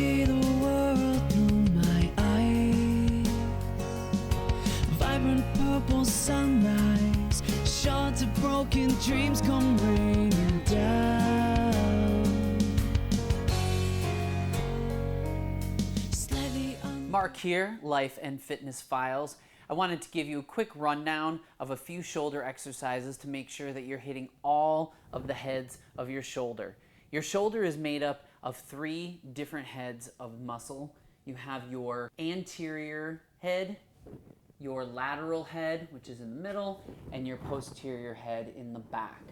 see the world through my eyes. Vibrant purple sunrise, shards of broken dreams come raining down. Mark here, Life and Fitness Files. I wanted to give you a quick rundown of a few shoulder exercises to make sure that you're hitting all of the heads of your shoulder. Your shoulder is made up of 3 different heads of muscle. You have your anterior head, your lateral head, which is in the middle, and your posterior head in the back.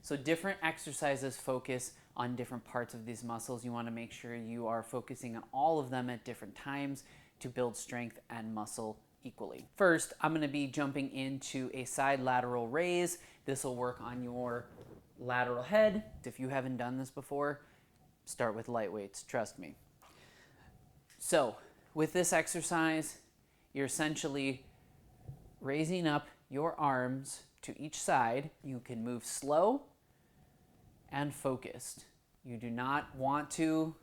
So different exercises focus on different parts of these muscles. You want to make sure you are focusing on all of them at different times to build strength and muscle equally. First, I'm going to be jumping into a side lateral raise. This will work on your lateral head. If you haven't done this before, start with light weights, trust me. So with this exercise, you're essentially raising up your arms to each side. You can move slow and focused. You do not want to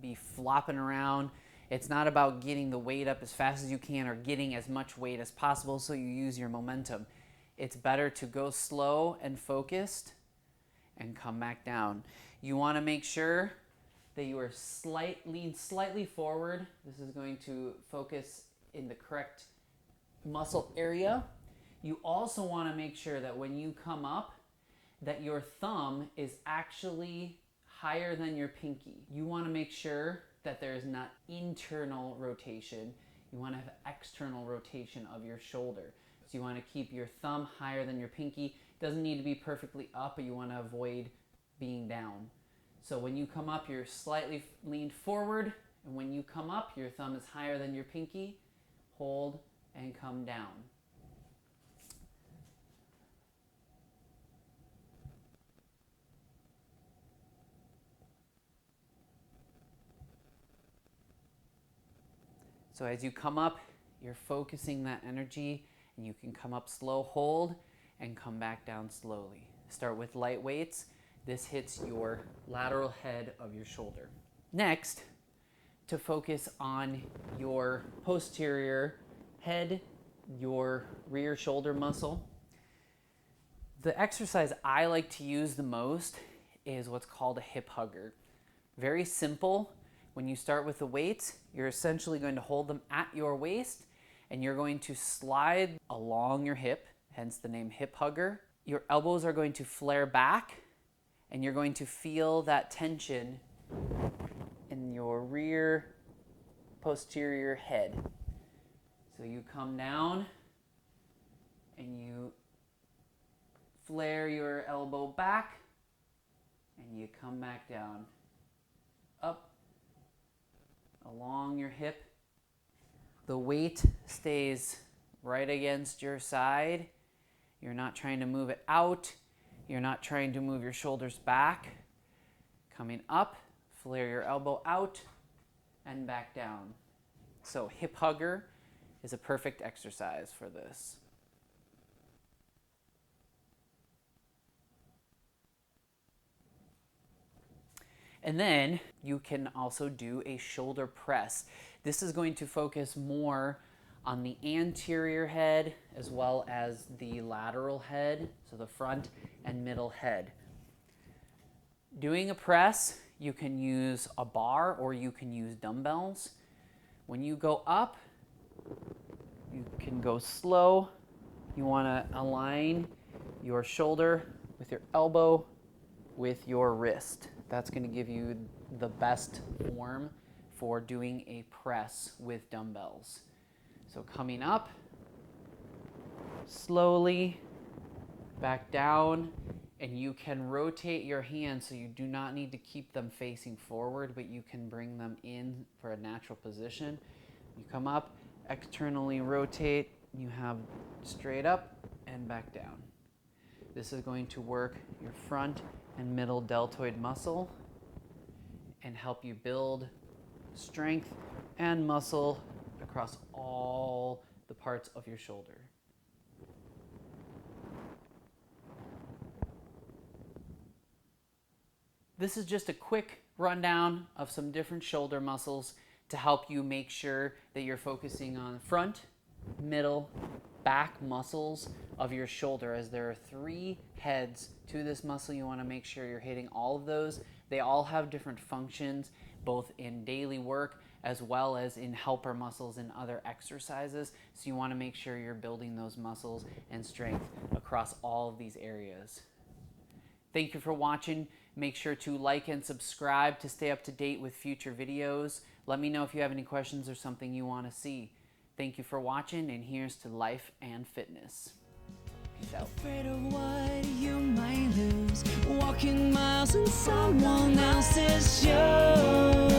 be flopping around. It's not about getting the weight up as fast as you can or getting as much weight as possible so you use your momentum. It's better to go slow and focused and come back down. You want to make sure that you are lean slightly forward. This is going to focus in the correct muscle area. You also want to make sure that when you come up, that your thumb is actually higher than your pinky. You want to make sure that there is not internal rotation. You want to have external rotation of your shoulder. So you want to keep your thumb higher than your pinky. It doesn't need to be perfectly up, but you want to avoid being down. So when you come up, you're slightly leaned forward, and when you come up, your thumb is higher than your pinky. Hold and come down. So as you come up, you're focusing that energy, and you can come up slow, hold, and come back down slowly. Start with light weights. This hits your lateral head of your shoulder. Next, to focus on your posterior head, your rear shoulder muscle. The exercise I like to use the most is what's called a hip hugger. Very simple. When you start with the weights, you're essentially going to hold them at your waist, and you're going to slide along your hip, hence the name hip hugger. Your elbows are going to flare back, and you're going to feel that tension in your rear posterior head. So you come down, and you flare your elbow back, and you come back down, up, along your hip. The weight stays right against your side. You're not trying to move it out. You're not trying to move your shoulders back. Coming up, flare your elbow out and back down. So hip hugger is a perfect exercise for this. And then you can also do a shoulder press. This is going to focus more on the anterior head as well as the lateral head, so the front and middle head. Doing a press, you can use a bar or you can use dumbbells. When you go up, you can go slow. You want to align your shoulder with your elbow with your wrist. That's going to give you the best form for doing a press with dumbbells. So coming up, slowly, back down, and you can rotate your hands so you do not need to keep them facing forward, but you can bring them in for a natural position. You come up, externally rotate, you have straight up and back down. This is going to work your front and middle deltoid muscle and help you build strength and muscle across all the parts of your shoulder. This is just a quick rundown of some different shoulder muscles to help you make sure that you're focusing on front, middle, back muscles of your shoulder, as there are 3 heads to this muscle. You want to make sure you're hitting all of those. They all have different functions, both in daily work as well as in helper muscles and other exercises. So you want to make sure you're building those muscles and strength across all of these areas. Thank you for watching. Make sure to like and subscribe to stay up to date with future videos. Let me know if you have any questions or something you want to see. Thank you for watching, and here's to life and fitness. Peace out. Afraid of what you might lose, walking miles in someone else's shoes.